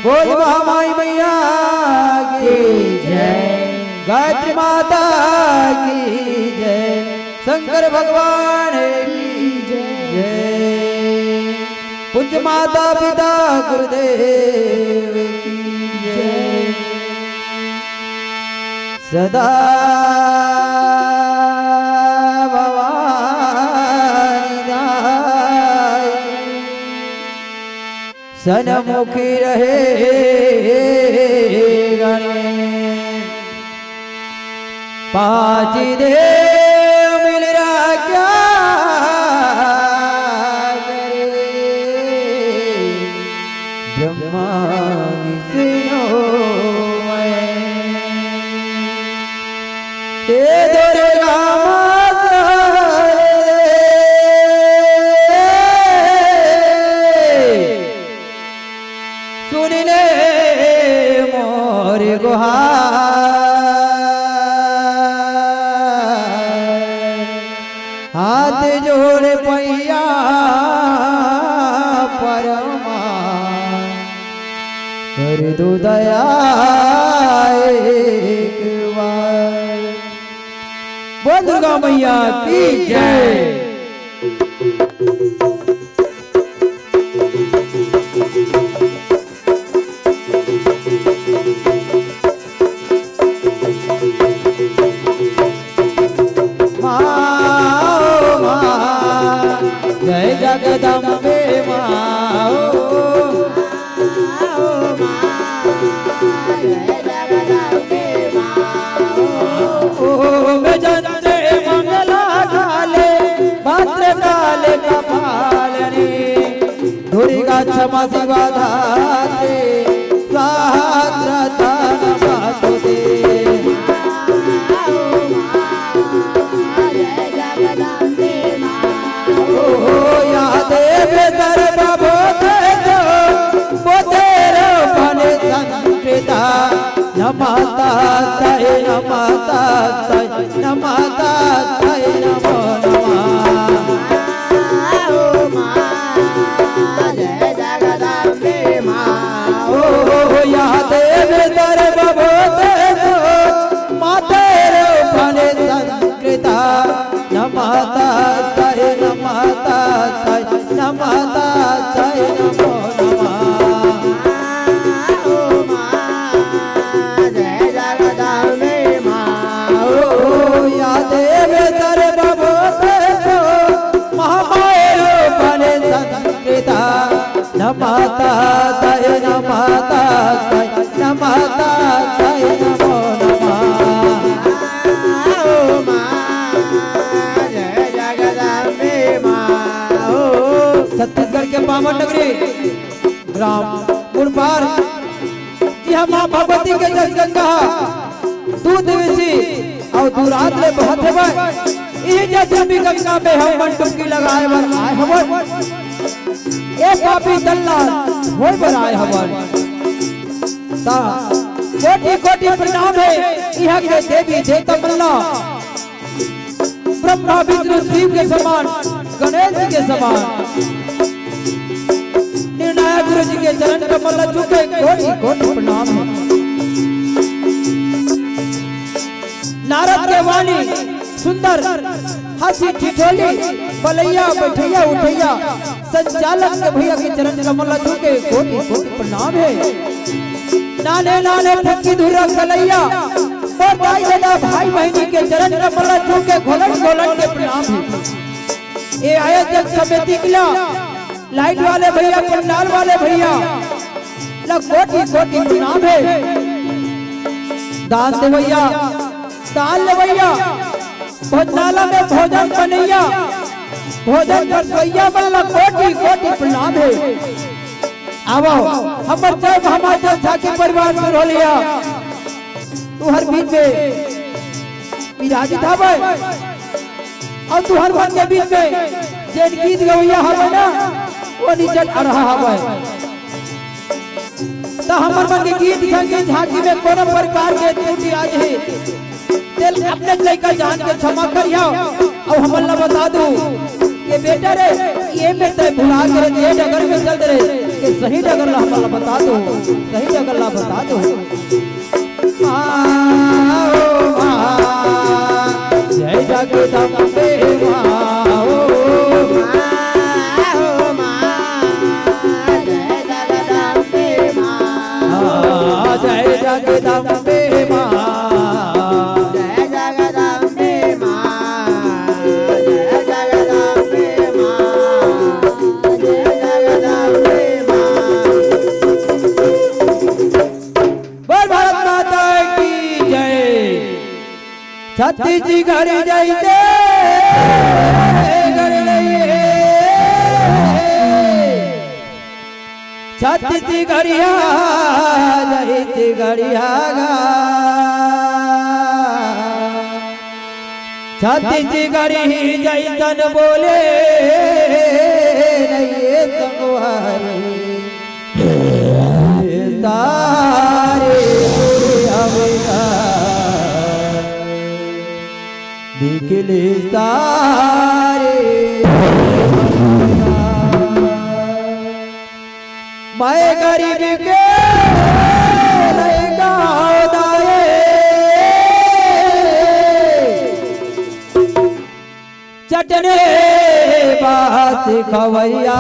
बोल महामाई मैया की जय, गायत्री माता की जय, शंकर भगवान की जय, पूज्य माता पिता गुरुदेव की जय। सदा भवानी सनमुखी रहे गणेश, पांच देव मिल रहा क्या करे, ब्रह्मा विष्णु हे दुर्गा माता सुन ले मोर गुहार, हाथ जोड़ पैया परमा कर दो दया एक बार। बोल दुर्गा मैया की जय। जय जगदम्बे माँ, जय जगदम्बे माँ, मैं जनते मंगला काले भद्र काले कपालिनी, दुर्गा क्षमा शिवा धात्रे स्वाहा नमस्तुते। नमाता तय नमाता तय नमाता तय नमो नमः। जय जगदम्बे माँ, ओ या देव सर्वभूते मातेर फले संकृता, नमाता तय नमाता तय नमाता तय नमो नमः। नमाता तय नमाता तय नमाता तय नमो नमः। जय जगदम्बे माँ। छत्तीसगढ़ के पावन नगरी ग्राम गुणपार यहाँ माँ भगवती के दर्शन कहा दूध विषी और दूरात ले बहुत है। ये जैसे भी गंगा में हम डुबकी लगाए बर आए हवन, एक पापी दल्ला होय बनाए हवन। कोटि कोटि प्रणाम है यहाँ के देवी देवता मल्ला, ब्रह्मा विष्णु शिव के समान गणेश जी के समान, निर्णायक गुरु जी के चरण कमल चुके कोटि कोटि प्रणाम है। नारद के वाणी सुंदर हंसी ठिठोली बलैया बैठैया उठैया, संचालक के भैया के चरण कमल झुके कोटि कोटि प्रणाम है। नाने नाने ठक्की धुरा कलैया बताई देना भाई बहनी के चरण कमल झुके घोलन घोलन के प्रणाम है। ये आयोजक समिति किला लाइट वाले भैया पंडाल वाले भैया कोटि कोटि प्रणाम है। दान दे भैया दान ले भैया, भोजनाला में भोजन बनैया भोजन करवैया वाला कोटि कोटि प्रणाम है। आवो हमर जय हमारे झाकी परिवार से हो लिया तू हर बीच में विराजित हवे और तू हर मन के बीच में जेन गीत गवैया हवे ना वो निचल आ रहा हवे। तो हमर मन के गीत संगीत झाकी में कोनो प्रकार के त्रुटि आज है दिल अपने लड़का जान के क्षमा करिया और हमला बता दू कि बेटा रे ये में ते भुला के ये डगर में चल रे ये सही जगह हमारा बता दो, सही जगह बता दो। जय जगदम्बे माँ, जय जगदम्बे माँ, जय जगदम्बे माँ, जय जगदम्बे माँ, जय जगदम्बे माँ। बोल भारत माता की जय। छत्तीसगढ़ जैसे छत्तीसगढ़िया जैसे गढ़िया गा, छत्तीसगढ़ी जैसन बोले नहीं संगवारी तारे निकले तारे। मैं गरीब के चटने बात खवैया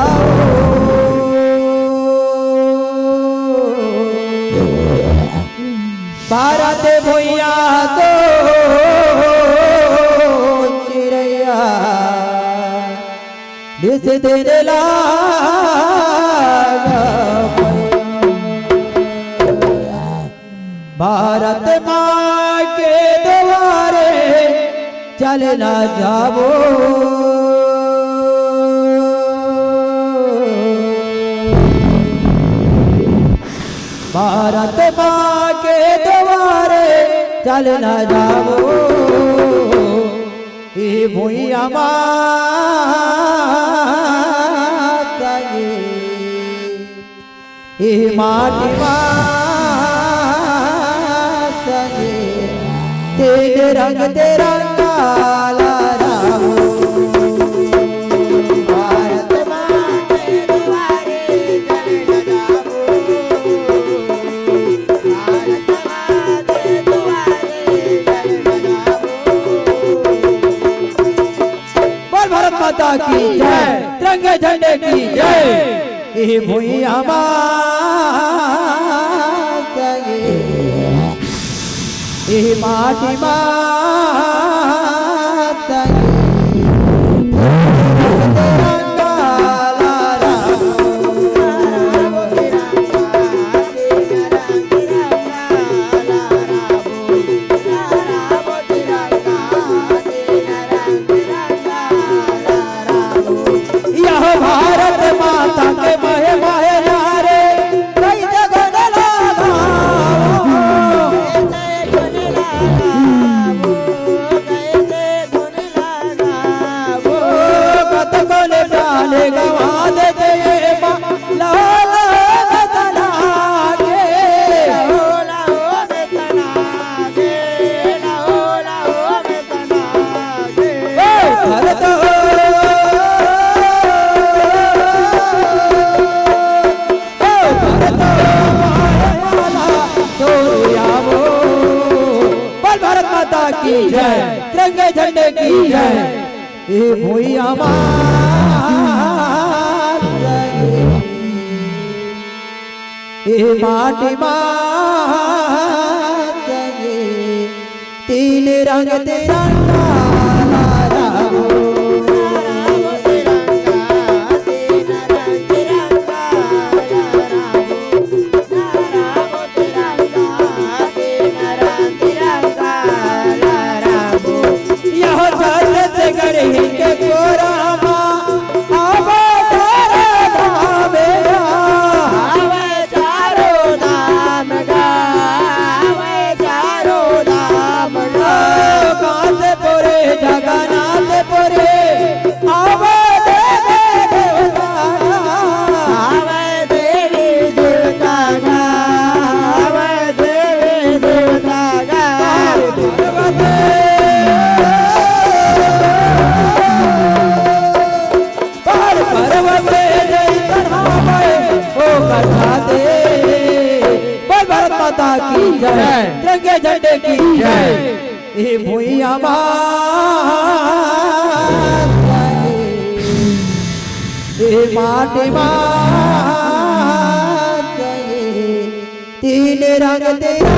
भारत भैया तो चिड़ैया जिस दिन लागा भारत माँ के द्वारे चलना जाओ। भारत माँ के द्वारे चलना जाओ। ये भूइया माता ये माटी माता तेरे रंग तेरा काला राम। भारत माँ के द्वारे चलना जाओ। भारत माँ के द्वारे चलना जाओ। बोल भारत माता की जय, तिरंगे झंडे की जय। ये भूइया माता ये माटी माता यह भारत माता के महे महे नारे कई जगह लगा। भारत माता की जय, तिरंगे झंडे की जय। ये भूइया माता ये माटी माता तीन रंग तिरंगा लहराओ। के कोरामा आवे चारो धाम गा, आवे चारो धाम गा, कांत कथा दे। बोल भारत माता की जय, तिरंगे झंडे की जय। ये भूइया माता ये माटी माता तीन रंग तेरा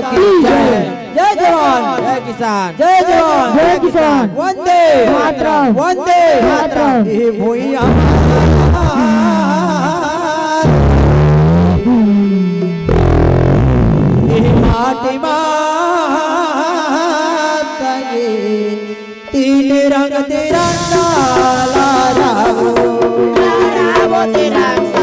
की जय। जय जवान जय किसान, जय जवान जय किसान, वंदे मातरम, वंदे मातरम। ये भूइया ये माटी माता ये तीन रंग तिरंगा लहराओ, लहराओ तिरंगा।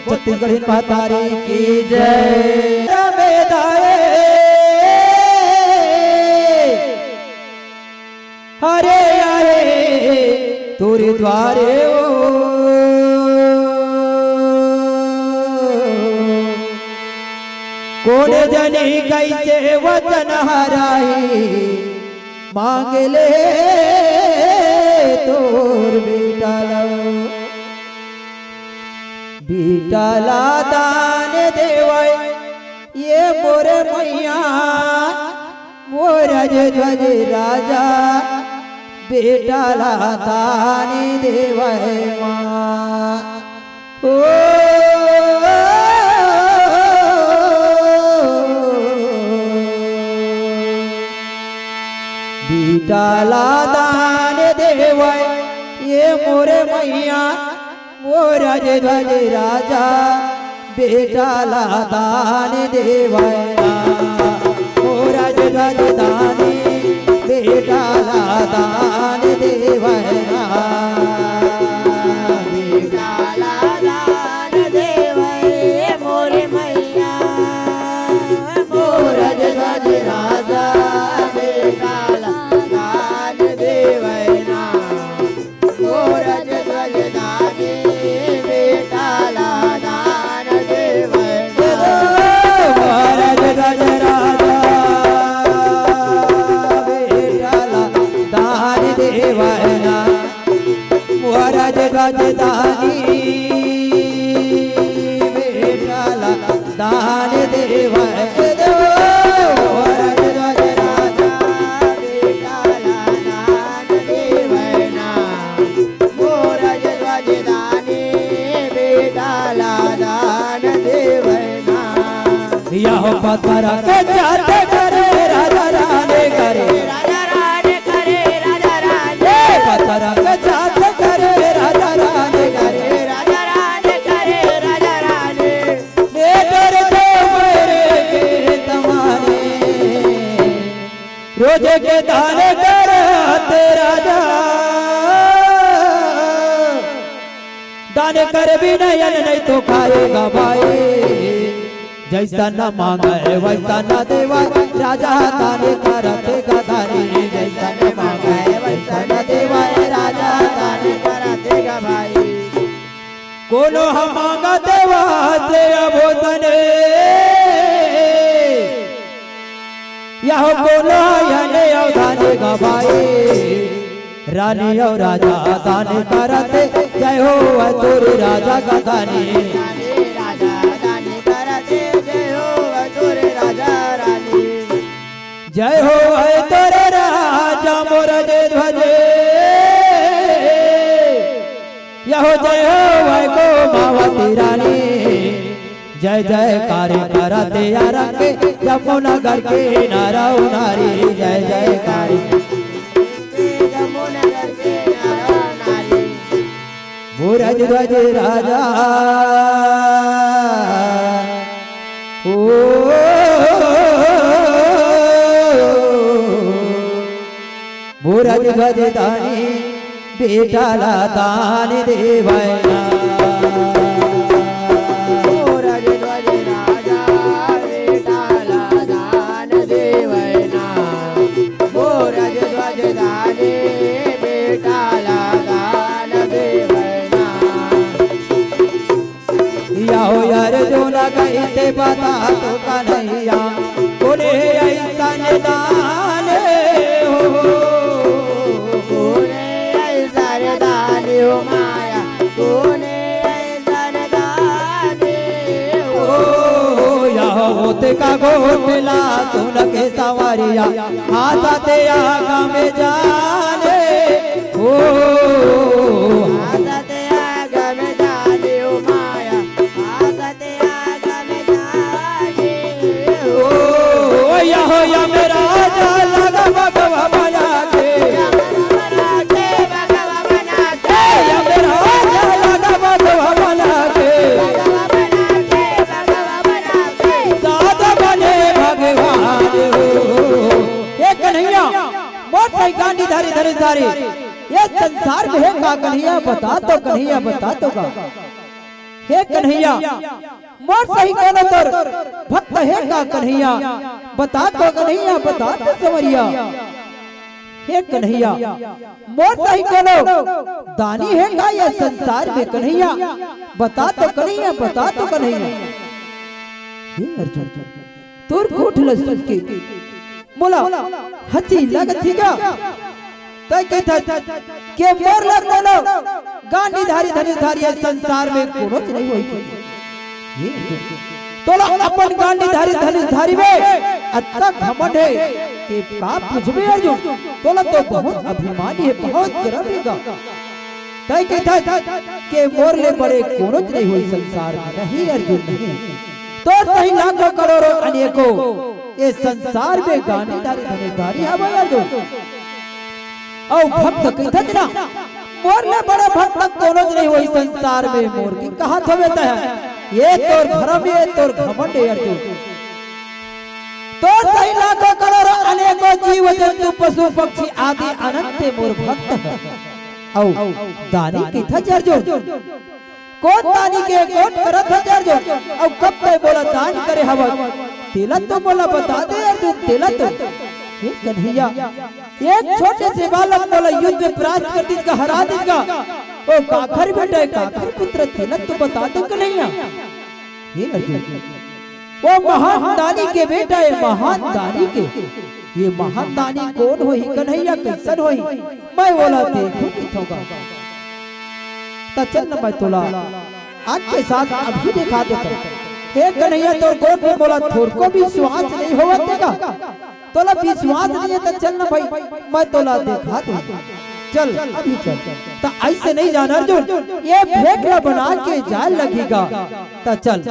छत्तीसगढ़ मातारी की जय। हरे आए तोरे द्वारे ओ कौन जनी कैसे वचन हराई मांग ले तोर बीटाला दान देवाय ये मोरे मैया मोरज ध्वज राजा बेटाला दान देवाय माँ ओ बीटाला दान देवाय ये मोरे मैया वो राज ध्वज राजा बेटाला दान देवायना, वो राज ध्वज दानी बेटाला दान देवायना, बेटाला दान देवाय मोरे मैया वो राज ध्वज राजा बेटाला दान देवायना, वो राज ध्वज दानी राजधानी बेटाला दान देवाय दो राज राजा बेटाला दान देवैना वो राज राजधानी बेटाला दान देवैना। यह पत्थर के जात करे राजा राने करे, राजा राने करे, राजा राने पत्थर के जात करे राजा राने करे, राजा राने करे, राजा राने बेटर तो मेरे के तमाने रोजे के दाने कर राजा दान कर भी नहीं तो खाएगा भाई, जैसा न मांगे वैसा न देवा राजा दाने करते गदानी, जैसा न मांगे वैसा न देवा राजा दाने करते गा भाई। कोनो हम मांगते वास्ते अबोतने यह कोनो यने अवधाने गवाए रानी और राजा दान करते जय हो तोरे राजा का दानी राजा दान करते जय हो तोरे राजा रानी जय हो तोरे राजा मोर जे ध्वजे यहो जय हो गो मावती रानी जय जय कार्य करते यारंगे यमुनगर के नारा नारी जय जय कार्य यमुनगर के नारा नारी भूरज ध्वज राजा ओ भूरज ध्वज दानी बेटाला दान देवैना भूरज ध्वज राजा बेटाला दान देवैना भूरज ध्वज दाने बेटाला दान देवैना याहो यार जो न कहते बता तो कन्हैया कोने ऐसा दान हो हो माया तूने ऐसन दाने हो होते का गोटला तून के सवारिया हाथ ते आगा में जाने हो हाथ ते आगा में जाने हो माया हाथ ते आगा में जाने हो यहो या मेरा राजा लगा भगवा बना के गांधी धारी धनुष धारी ये संसार में है का कन्हैया बता तो कन्हैया बता तो का हे कन्हैया मोर सही कोनो तोर भक्त है का कन्हैया बता तो कन्हैया बता तो समरिया हे कन्हैया मोर सही कोनो दानी है का ये संसार में कन्हैया बता तो कन्हैया बता तो कन्हैया हे अर्जुन तोर कोठ लसन के बोला हथी लगत थी क्या तय कहता के मोर लगनो गांधी धारी धनुष धारी संसार में कोनो नहीं होई ये तोला अपन गांधी धारी धनुष धारी में अच्छा घमंड है कि का पूछबे अर्जुन तोला तो बहुत अभिमानी है बहुत गर्वेगा तय कहता के मोर ले बड़े कोनो नहीं होई संसार में नहीं अर्जुन नहीं तो सही लाखों करोड़ों अनेकों ये संसार में गाने धारी धनुषधारी हवा अर्जुन औ भक्त कहता ना मोर ले बड़े भक्त कोनो नहीं होई संसार में मोर की कहा थवेता है ये तोर भरम ये तोर घमंड है अर्जुन तो सही लाखों करोड़ों अनेकों जीव जंतु पशु पक्षी आदि अनंत मोर भक्त है औ दानी कहता अर्जुन कोट दानी के कोट करत है अर्जुन और कब पे बोला दान करे हवा तेला तो बोला बता दे अर्जुन तेला तो हे कन्हैया एक छोटे से बालक बोला युद्ध में परास्त कर दिसका हरा दिसका ओ काखर बेटा काखर पुत्र तेला तो बता दे कन्हैया हे अर्जुन वो महान दानी के बेटा है महान दानी के ये महान दानी कौन होई कन्हैया कैसन होई मैं बोला देखो किथोगा चल न मैं तोला आज के साथ अभी दिखा देता हे कन्हैया तोर कोट में बोला थोर को भी विश्वास नहीं होगा तेगा तोला विश्वास नहीं है तो चल न भाई मैं तोला दिखा दूं चल अभी चल तो ऐसे नहीं जाना अर्जुन ये भेखला बना के जाल लगेगा तो चल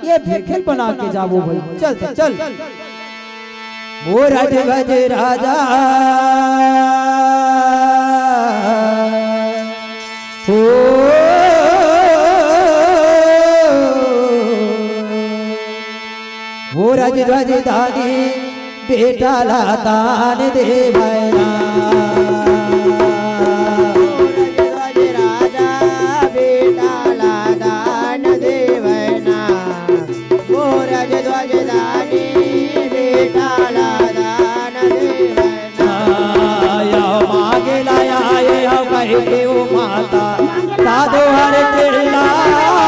ये भेखल बना के जाओ भाई चल तो चल वो राजे भजे राजा हो वो रज ध्वज दानी बेटा ला दान दे भैया रज राजा बेटा ला दान दे भैया वो रज ध्वज दानी बेटा ला दान दे भैया या मांगे लाया ये कहे के वो माता साधु हर के ला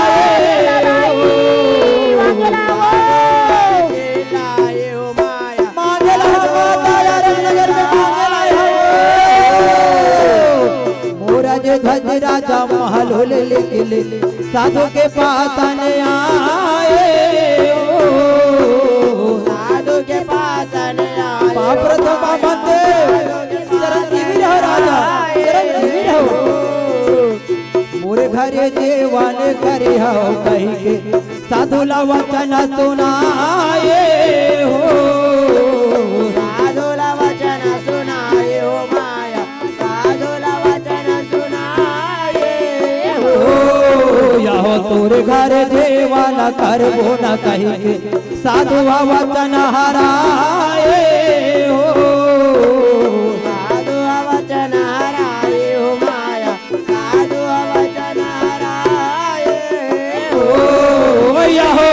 रज ध्वज राजा महल ले ले साधु के पास आने आए साधु के पास आने आए प्रथम बंदे चिरंजीवी रहो राजा चिरंजीवी रहो मोरे घरे देवान करे हो कही के साधु ला वचन सुनाए हो साधु ला वचन सुनाए हो माया साधु ला वचन सुनाए हो यहो तोरे घर देवान करबो न कही के साधु वचन हराए हो साधु वचन हराए हो माया साधु वचन हराए हो यहो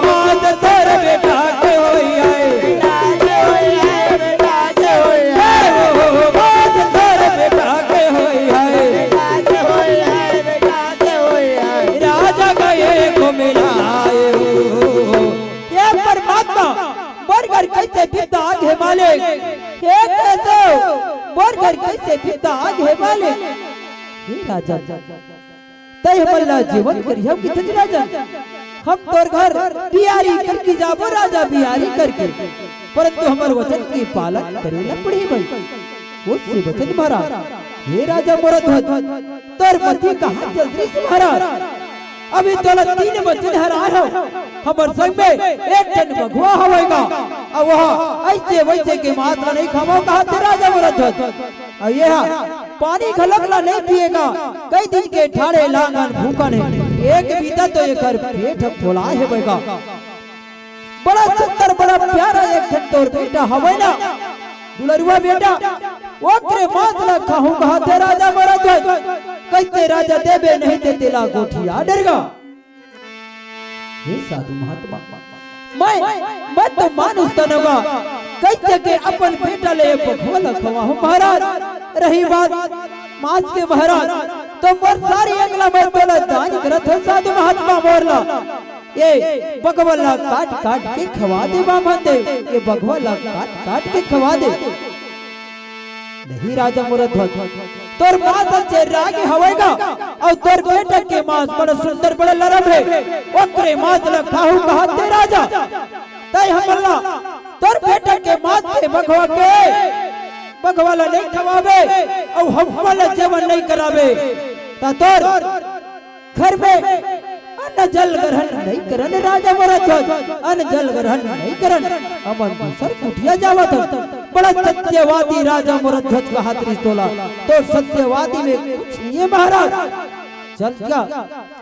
मात तर बेटा के होई आए बेटा के होई है बेटा के होई है मात तर बेटा के होई आए बेटा के होई है बेटा के होई है राजा गए को मिलाए हो ये परमात्मा बरगर कैसे पिता आगे मालिक हे कैसे बरगर कैसे पिता आगे मालिक हे राजा तय मल्ला जीवन करियो कितने राजा हम तोर घर बिहारी करके जाबो राजा बिहारी करके परंतु हमर वचन की पालन करेला पड़ी भाई वो से वचन मारा हे राजा मोरा ध्वज तोर मती कहां जल्दी से मारा अभी तोला 3 वचन हरा हो हमर संग में एक टन भगवा होएगा अब वह ऐसे वैसे के मात्रा नहीं खामो कहा ते राजा मोरा ध्वज ये पानी खलकला नहीं पिएगा कई दिन के ठाड़े लांगन भूखा नहीं एक बीता तो ये कर पेट खोला है बेगा बड़ा सुंदर बड़ा प्यारा एक तोर बेटा हवे ना दुलरुआ बेटा ओकरे मातला खाहू कहा ते राजा मोरा ध्वज कैसे राजा देबे नहीं ते तेला गोठिया डरगा ये साधु महात्मा मैं तो मानुस तनगा कैसे के अपन बेटा ले भगवान खवा हूं महाराज रही बात मास के महाराज तो मोर सारी अगला मैं तोला दान करत हो साधु महात्मा मोरला ये भगवान काट काट के खवा दे बामन दे ये भगवान काट काट के खवा दे नहीं राजा मोरा ध्वज तोर माता से रागी हवेगा और तोर बेटा के मांस बड़ा सुंदर बड़ा नरम है ओकरे मांस ला खाहू कहा ते राजा तय हमला तोर बेटा के मांस के भगवाला नहीं खवावे और हमला जीवन नहीं करावे ता तोर घर में अन्न जल ग्रहण नहीं करन राजा मोरा ध्वज अन्न जल ग्रहण नहीं करन अमन दूसर कुटिया जावत बड़ा सत्यवादी राजा मोरा ध्वज का हाथ रिस्तोला तो सत्यवादी में कुछ नहीं है महाराज चल क्या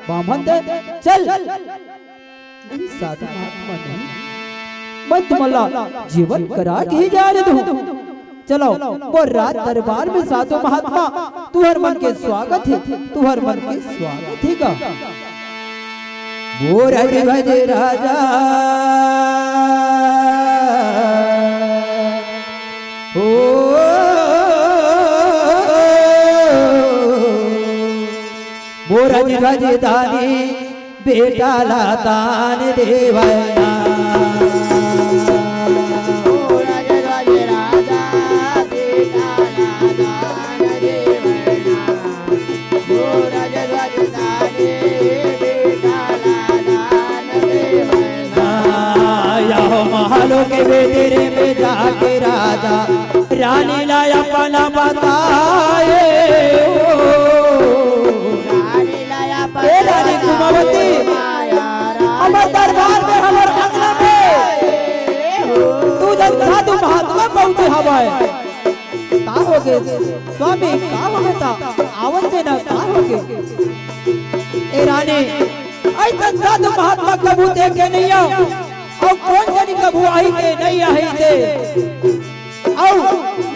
बामन दे चल नहीं साधु महात्मा नहीं मैं तुम्हारा जीवन करा के ही जाने दूं चलो वो रात दरबार में साधु महात्मा तुहर मन के स्वागत है तुहर मन के स्वागत है का वो रज भज राजा हो वो रज भज दानी बेटा लातान देवना महलों के बेटेरे में जाके राजा रानी लाया पना बताए रानी लाया रानी कुमावती हमारे दरबार में हमारे अंगना में तू जब साधु महात्मा पहुंचे हवाए का हो गए स्वामी का हो गया आवत से ना का हो गए ए रानी ऐसा साधु महात्मा कबू देखे नहीं आओ और कौन जानी कबू आई के नहीं आई थे और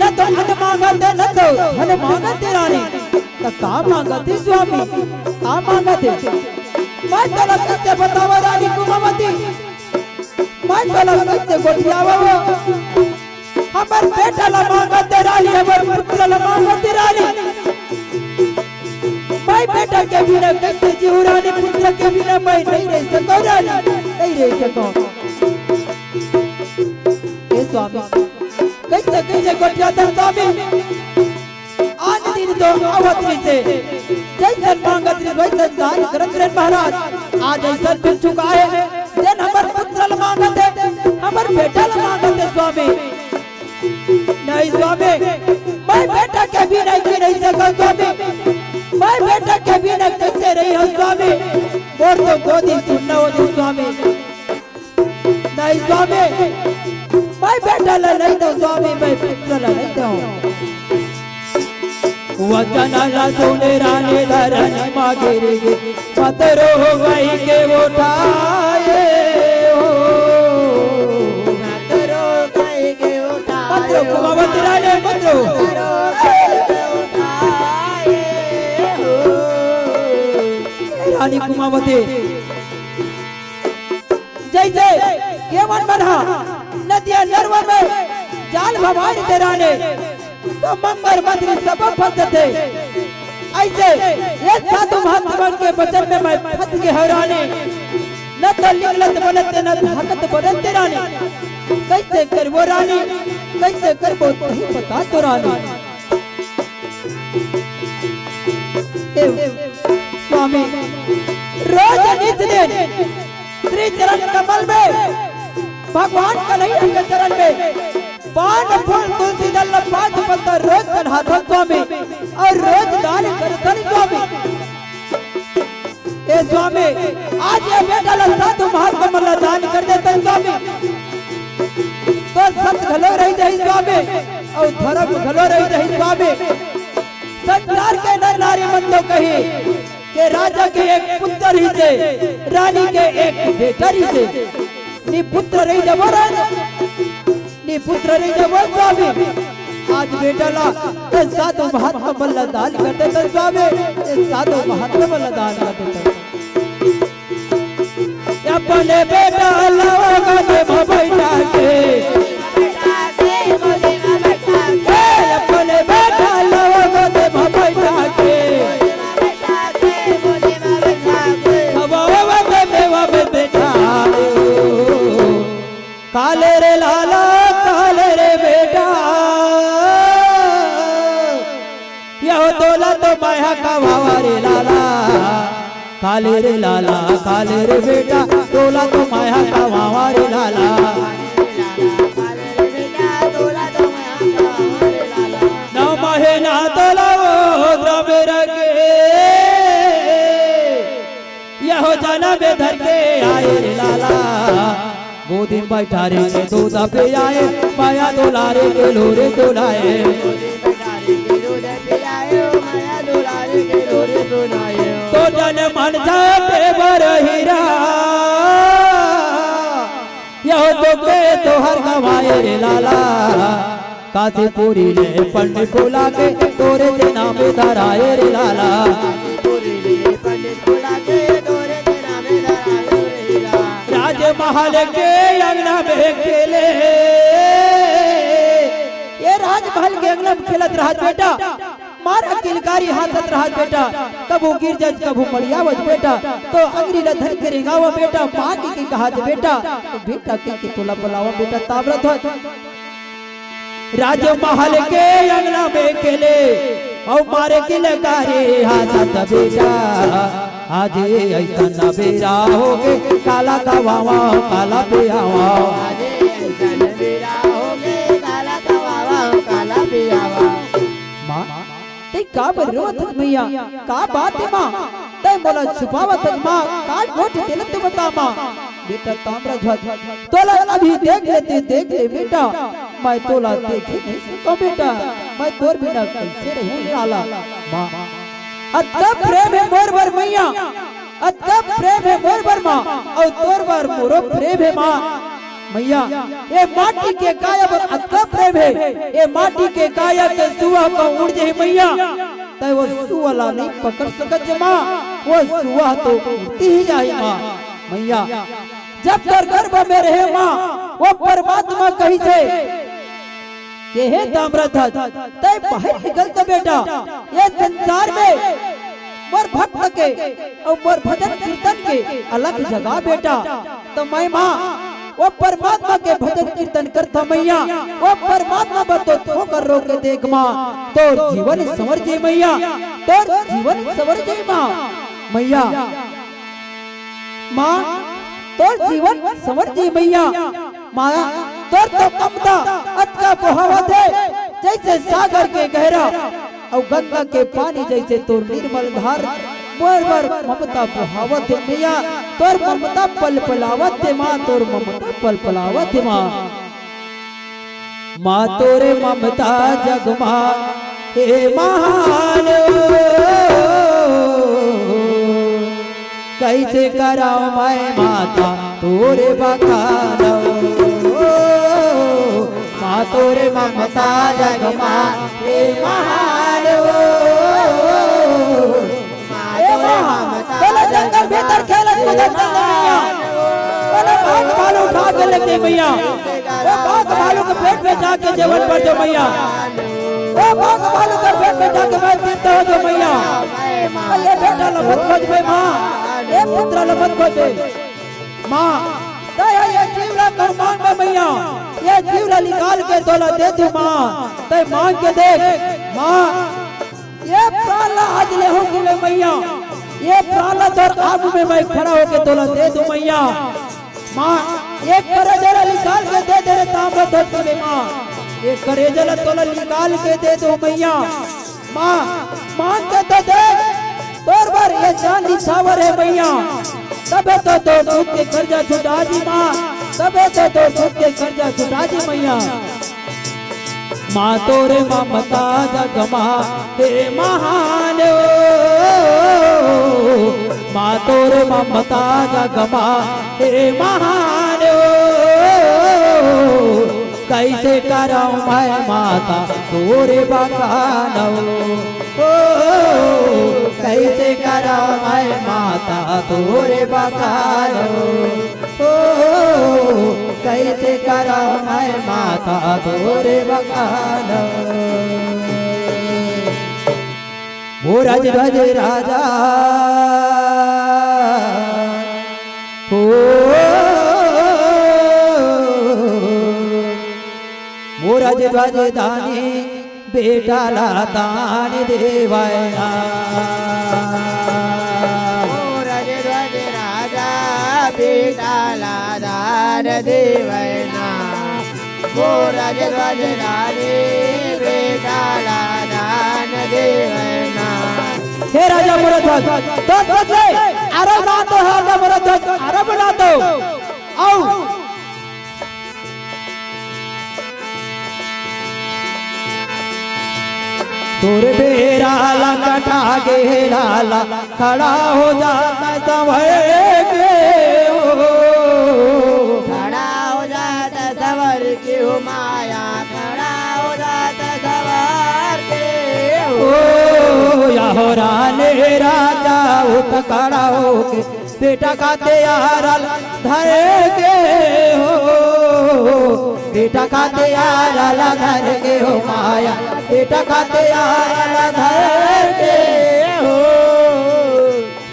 न तो धन मांगते न तो धन मांगते रानी तो का मांगते स्वामी का मांगते मैं तो कैसे बतावा रानी कुमावती मैं तो कैसे गोठियावा हमार बेटा ला मांगते रानी हमार पुत्र ला मांगते रानी मैं बेटा के बिना कैसे जीव रानी पुत्र के बिना मैं नहीं रह सकूं रानी नहीं रह सकूं स्वामी कैसे कैसे गोठिया स्वामी आज दिन मांगती तो अवतरी से जैसन मांगती वैसन दान करत रे महाराज। आज ऐसा मिल चुका है जन हमर पुत्र मांगते हमर बेटा मांगते स्वामी। नहीं स्वामी, मैं बेटा के भी नहीं सका स्वामी, मैं बेटा के भी नहीं कैसे रही हूँ स्वामी। और तो गोदी सुनना हो जी स्वामी। नहीं स्वामी, मैं बेटा नहीं दो स्वामी, मैं पुत्र नहीं दो। वचन ला सुने रानी धरन मागे रे मत रो गई के उठाए हो, मत रो गई के उठाए हो, कुमावती रानी मत रो गई के उठाए हो। रानी कुमावती जैसे केवन बना नदिया नरवा में जाल भवानी दे रानी तो मंगर मंत्री सब फंसते थे। ऐसे ये साधु महात्मा के वचन में मैं फंस के हैरानी न तो निकलत बनते न ताकत बनते रानी। कैसे कर वो रानी, कैसे कर वो नहीं पता तो रानी। स्वामी रोज नित दिन श्री चरण कमल में भगवान कन्हैया के चरण में पान फूल तुलसी दल पांच पत्ता रोज चढ़ाता स्वामी और रोज दान करता स्वामी। ए स्वामी आज ये बेटा साधु महात्मा दान कर देता स्वामी तो सत घलो रही जाए स्वामी और धर्म घलो रही जाए स्वामी। संसार के नर नारी मन तो कही के राजा के एक पुत्र ही से रानी के एक बेटा ही से नी पुत्र रही जब नी पुत्र रही जब स्वामी। आज बेटा ला साधु महात्मा बल्ला दान कर देता स्वामी, साधु महात्मा बल्ला दान कर देता। अपने बेटा लाओ गो बैठा के अपने बेटा लाओ गो बैठा के बेटा काले रे लाला काले रे बेटा यह तोला तो माया का भावा रे लाला। काले रे लाला काले रे बेटा तोला तो माया का भावा रे लाला। न महे ना तोला द्रव्य रखे यह जना में धर के आए रे लाला। गोदी में बैठा रे के दूध पे आए माया दुलारे के लोरे दुलाए। तो जन मन जाते बर हीरा यह तो के तो हर गवाए रे लाला। काशीपुरी ने पंडित बुला के तोरे के नाम धराए रे लाला। राजमहल के अंगना में खेले ये राजमहल के अंगना में खेलत रहा बेटा मारा किलकारी हाथत रहा बेटा। कबू गिर जज कबू मरियावत बेटा तो अंगरी न धर के रेगावा बेटा। माँ की कहा बेटा तो बेटा के तोला बुलावा बेटा ताबरत हो। राजमहल के अंगना में खेले और मारे किलकारी हाथत बेटा। आज ऐसा नबेरा हो गे काला कवावा काला पे आवा। माँ ते का बरवत मैया का बात है माँ ते बोला छुपावत माँ का गोट दिल तू बता माँ। बेटा ताम्र ध्वज तोला अभी देख ले बेटा मैं तोला देख नहीं सका बेटा मैं तोर बिना कैसे रहूं लाला। माँ अतका प्रेम है मोर बर मैया अतका प्रेम है मोर बर माँ और तोर बर मोरो प्रेम है माँ। मैया ये माटी के काया पर अतका प्रेम है ये माटी के काया के सुआ को उड़ जाए मैया तो वो सुवाला नहीं पकड़ सकत माँ वो सुआ तो उड़ती ही जाए माँ। मैया जब तक गर्भ में रहे माँ वो परमात्मा कही से के हे ताम्रध्वज तय बाहर निकल तो बेटा ये संसार में मोर भक्त के और मोर भजन कीर्तन के अलग जगह बेटा। तो मैं माँ वो परमात्मा के भजन कीर्तन करता मैया वो परमात्मा बतो ठोकर रो के देख माँ तोर जीवन संवर जे मैया तोर जीवन संवर जे माँ मैया माँ तोर जीवन संवर जे मैया माया तोर तो ममता अतका बहावत है जैसे सागर के गहरा और गंगा के पानी जैसे तोर निर्मल धार मोर बर ममता बहावत है मैया तोर ममता पल पलावत है माँ तोर ममता पल पलावत है माँ माँ तोरे ममता जगमा हे महान कैसे कराओ मैं माता तोरे बखान माँ तोरे ममता जगमा हे महान जंगल भीतर खेलत कूदत मैया बाघ भालू उठा के लेते मैया वो बाघ भालू के पेट में जाके जीवन पर जो मैया वो बाघ भालू के पेट में जाके मैं जीता हो जो मैया ये बेटा लमत खोज में माँ ये पुत्र लमत खोज माँ दया ये जीवला कर्मान में मैया ये जीवला निकाल के तोला दे तू माँ ते मांग के देख माँ ये प्राला आज ले होगी मैं मैया ये प्राला तोर आग में मैं खड़ा होके तोला दे दूं मैया माँ ये करेजला निकाल के दे दे तांबा धोती में माँ ये करेजला तोला निकाल के दे दो मैया माँ मांग के तो दे तोर बार ये जान निछावर है मैया तबे तो दूध के कर्जा छुटा दी माँ तबे तो दूध के कर्जा छुटा दी मैया माँ तोरे ममता जगमा हे महान माँ तोरे ममता जगमा हे महान कैसे कराऊं मैं माता तोरे बखान कैसे कराऊं मैं माता तोरे बखान कैसे कराऊं मैं माता तोरे बखान वो राज राज राजा हो वो राज राज दानी बेटा ला दान देवाया राज राज राजा बेटा ला दान देवना राज राज रानी बेटा ला दान देवना हे राजा मुरध्वज तो बदले अरब ना तो राजा मुरध्वज अरब ना तो आओ तोर बेरा ला कटा गे लाला खड़ा हो जाता संभल के हो खड़ा हो जाता सवर की हो माया खड़ा हो जाता सवर के हो याहो राने राजा उठ खड़ा हो के बेटा खाते यार धर के हो बेटा खाते यार धर के हो माया बेटा खाते यार धर के हो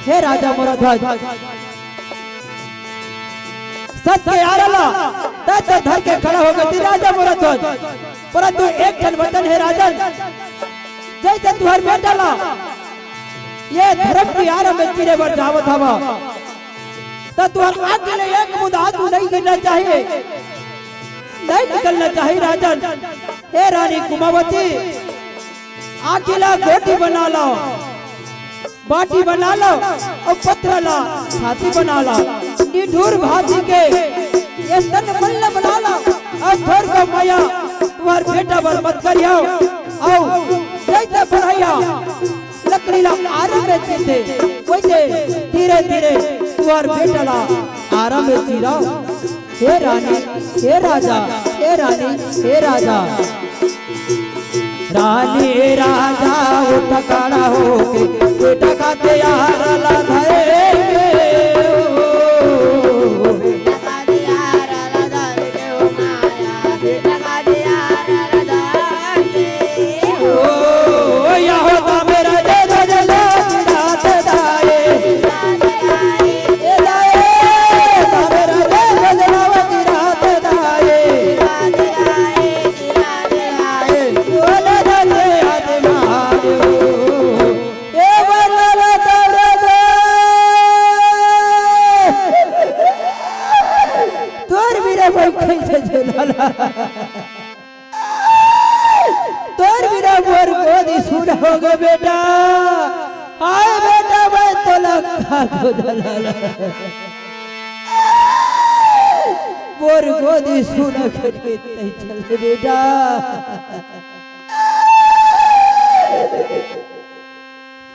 हे राजा मुरध्वज सत्य यारला तो धर के खड़ा हो गए राजा मुरध्वज परंतु एक क्षण वचन है राजन जैसे तुहर बेटा ला ये धर्म की आरा में चिरे भर जावत हवा तो तुहर आगे ले एक मुदा तू नहीं गिरना चाहिए नहीं निकलना चाहिए राजन हे रानी कुमावती आखिला गोटी बना लो बाटी बना लो और पत्थर ला छाती बना लो निठुर भाजी के ये तन मल्ल बना लो और थोर को माया तुम्हार बेटा बर मत करियो आओ जैसे बढ़ाया लकड़ी ला आराम में चीते वैसे धीरे धीरे तुम्हार बेटा ला आराम में चीरा हे रानी हे राजा हे रानी हे राजा रानी राजा उठ खड़ा होके बेटा खाते यार ला धरेंगे खा गोदला मोर गोदी सुना करके तई चल बेटा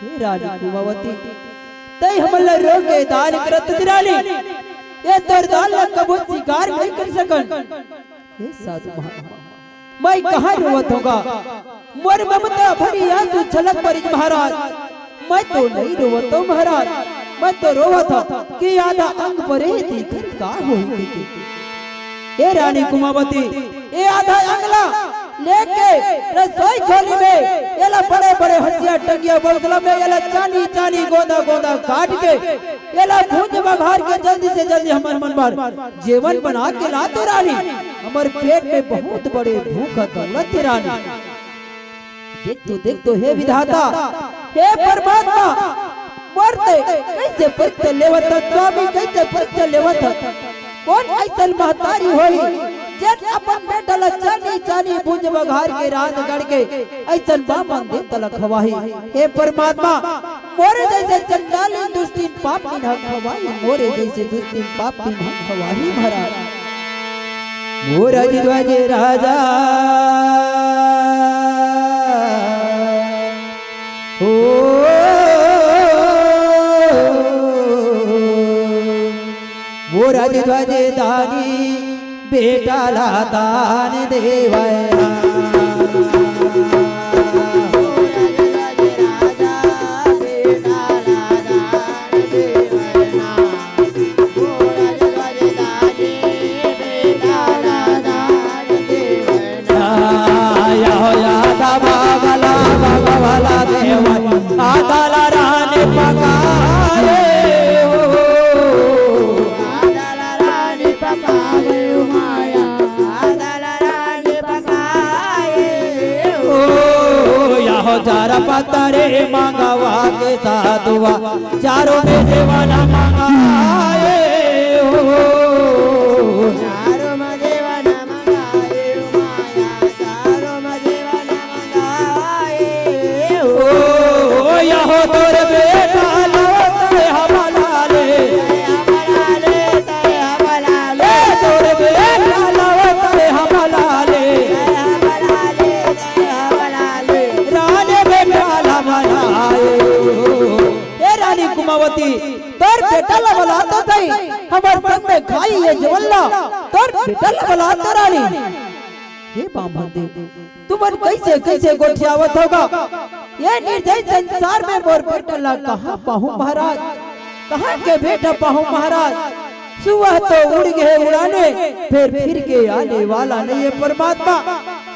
हे रानी कुमावती तई हमला रोके दान करत दिराली ये दर्दाल कबो शिकार नहीं कर सकन हे साधु महात्मा मैं कहां रोवत होगा मोर ममता भरी आंसू छलक परी महाराज मैं तो नहीं रोवत हूं महाराज मैं तो रोवत था कि आधा अंग परे देखकर का होई के ए रानी कुमावती ए आधा अंगला लेके रसोई खोली में येला बड़े बड़े हथियार टंगिया बोतला में येला चानी चानी गोदा गोदा काट के येला भूंज बघार के जल्दी से जल्दी हमर मन बार जीवन बना के ला तो रानी हमर पेट में बहुत बड़े भूख दौलत रानी देख तो हे विधाता हे परमात्मा मरते कैसे परीक्षा लेवत स्वामी कैसे परीक्षा लेवत कौन ऐसा महतारी होई जन अपन बेटा ला चानी चानी भुज बघार के रात गड़ के ऐसा बामन दे तलक हवाही हे परमात्मा मोरे जैसे चंडाल दुष्टी पापी न खवाही मोरे जैसे दुष्टी पापी न खवाही महाराज मोरा ध्वज राजा मोरा ध्वज दानी बेटा ला दान देवया आदला रानी पकाए आदला रानी पकाए माया आदला रानी पकाए यहो चारा पतरे मांगवा के साधुआ चारों में देवाना मांगाए चारों में देवाना मंगाए माया चारों में देवाना मंगाए यहो तोर बेटा लोते हमला ले तोर बेटा लोते हमला ले रानी बेटा लमलाए ए रानी कुमावती तोर बेटा लमला तो थई हमर संग में खाई ये जवल्ला तोर बेटा लमला तो रानी हे बामन देव तुमन कैसे कैसे गोठियावत होगा ये निर्दय संसार में मोर बेटा ला कहां पाहू महाराज कहां के बेटा पाहू महाराज सुबह तो उड़ गए उड़ाने फिर के आने वाला नहीं है परमात्मा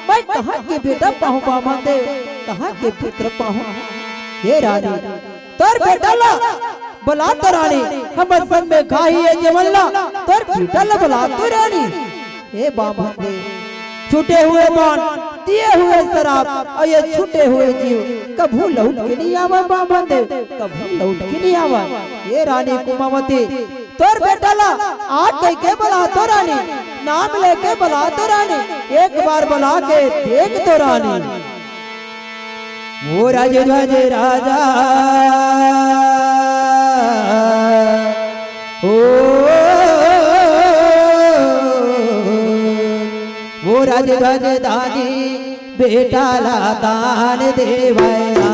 मैं कहां के बेटा पाहू बामन देव कहां के पुत्र पाहू हे रानी तोर बेटा ला बला तो रानी हमर संग में खाई है जवल्ला तोर बेटा ला बला तो रानी हे बामन देव छूटे हुए बाण दिए हुए शराब और ये छूटे हुए जीव कभू लौट के नहीं आवा बाबा दे कभू लौट के नहीं आवा ये रानी कुमावती तोर बेटा ला आज कह के बुला तो रानी नाम लेके बुला तो रानी एक बार बुला के देख तो रानी वो राजे ध्वज राजा वो राज ध्वज दानी बेटा ला दान देवया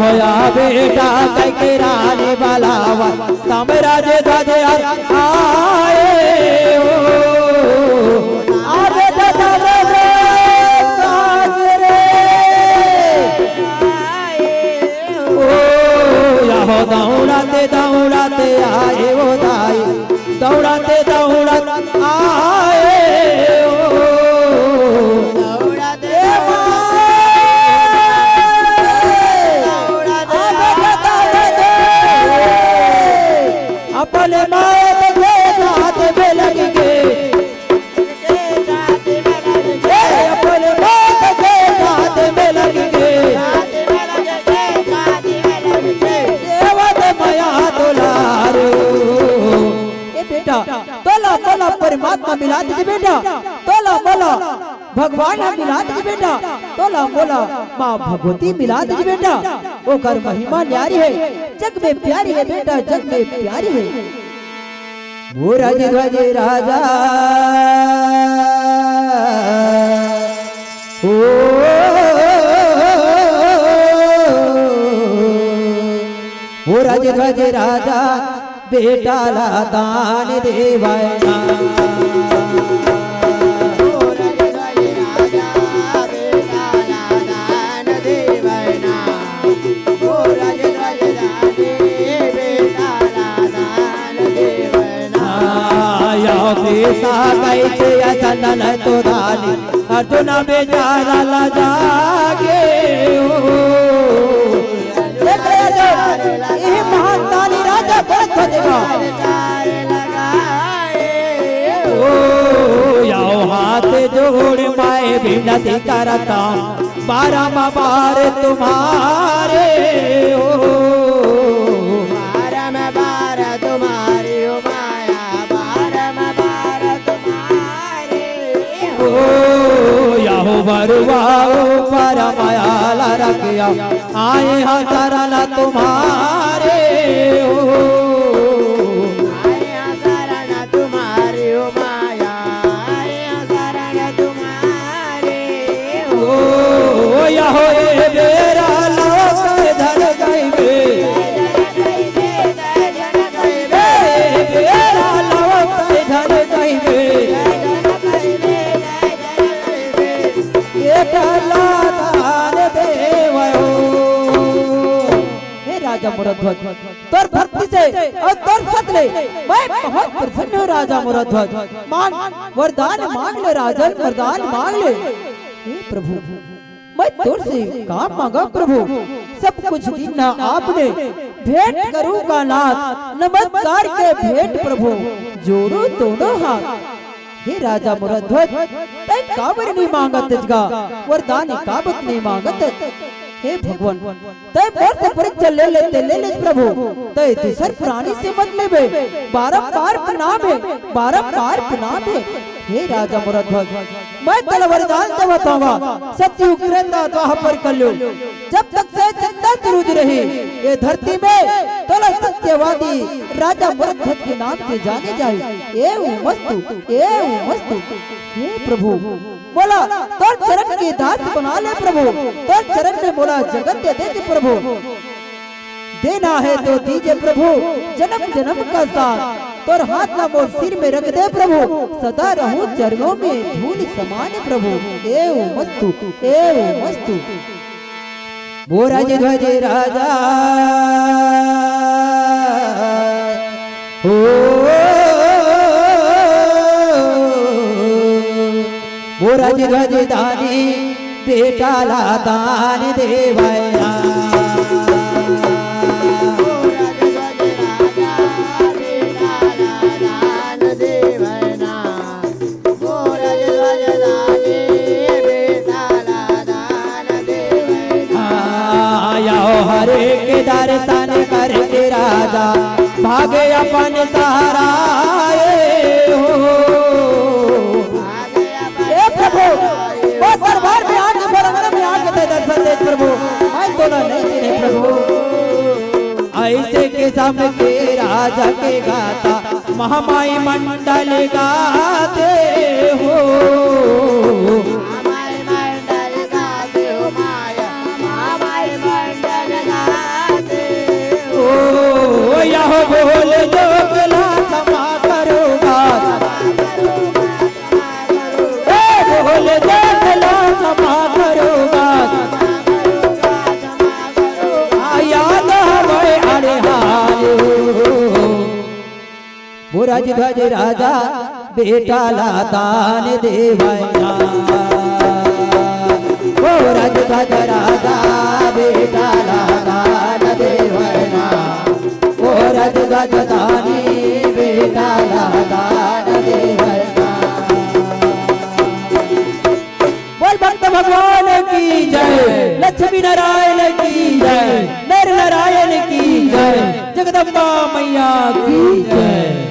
होया बेटा कह के रानी बलावा तम राज ध्वज आए दौड़ाते दौड़ाते आए वो दाई दौड़ाते दौड़ाते आए दौड़ाते अपने माए के हाथ में लग गए अपने माए के हाथ में लग गए माया दुला परमात्मा मिला दीजिए बेटा तोला मोला भगवान हम मिला दीजिए बेटा तोला मोला माँ भगवती मिला दीजिए बेटा ओकर महिमा न्यारी है जग में प्यारी है बेटा जग में प्यारी है। मोरा जी ध्वज राजा ओ मोरा जी ध्वज राजा बेटा ला दान देवाना बेटा कैसे अचनल तो दानी अर्जुन बेचारा ला जागे ये महान दानी राजा भरत देगा आओ हाथ जोड़ माए विनती करता बार तुम्हारे बरुआओ परमायाला रखिया आए हाँ शरण तुम्हारे आए हाँ शरण तुम्हारे ओ माया आए हाँ शरण तुम्हारे ओ यहो ए बेरा लोक धर गई बे बेरा लोक धर गई बे राजा मुरध्वज तोर भक्ति से और तोर सतले मैं बहुत प्रसन्न हूँ राजा मुरध्वज मांग वरदान मांग ले राजन वरदान मांग ले हे प्रभु मैं तोर से काम मांगा प्रभु सब कुछ दीना आपने भेंट करूँ का नाथ नमस्कार के भेंट प्रभु जोड़ो दोनों हाथ। हे राजा मुरध्वज तय काबर नहीं मांगत जगा वरदान काबत नहीं मांगत हे भगवान तय मोर से परीक्षा ले ले प्रभु तय दूसर प्राणी से मत लेबे बारंबार प्रणाम है हे राजा मुरध्वज मैं तल वरदान तो बताऊंगा सत्युग त्रेता द्वापर कलयुग जब तक से चंदा सुरूज रही ये धरती में तल सत्यवादी राजा मुरध्वज के नाम से जाने जाए ए मस्तु हे प्रभु बोला तोर चरण के दास बना ले प्रभु तोर चरण में बोला जगत दे दे प्रभु देना है तो दीजिए प्रभु जन्म जन्म का साथ तोर हाथ ना मोर सिर में रख दे प्रभु सदा रहूं चरणों में धूल समान प्रभु ए मस्तु मोरा जी ध्वज राजा हो मोरा जी ध्वज दानी बेटा ला दान देवाया हरे के दर्शन करके राजा भागे अपन सहाराए हो प्रभु वो दरबार में आके बरंगना में आके दे दर्शन दे प्रभु मैं तो नहीं चिन्हे प्रभु ऐसे के सामने के राजा के गाता महामाई मंडल गाते हो बोल जो गला क्षमा करूँगा बोल जो गला क्षमा करूँगा याद हमें अरे हारू मोरा जी ध्वज राजा बेटा ला दान देवाया मोरा जी ध्वज राजा बेटा ला दान देवाया रज गज दानी बेटा दान देवना बोल भक्त भगवान की जय लक्ष्मी नारायण की जय नर नारायण की जय जगदम्बा मैया की जय।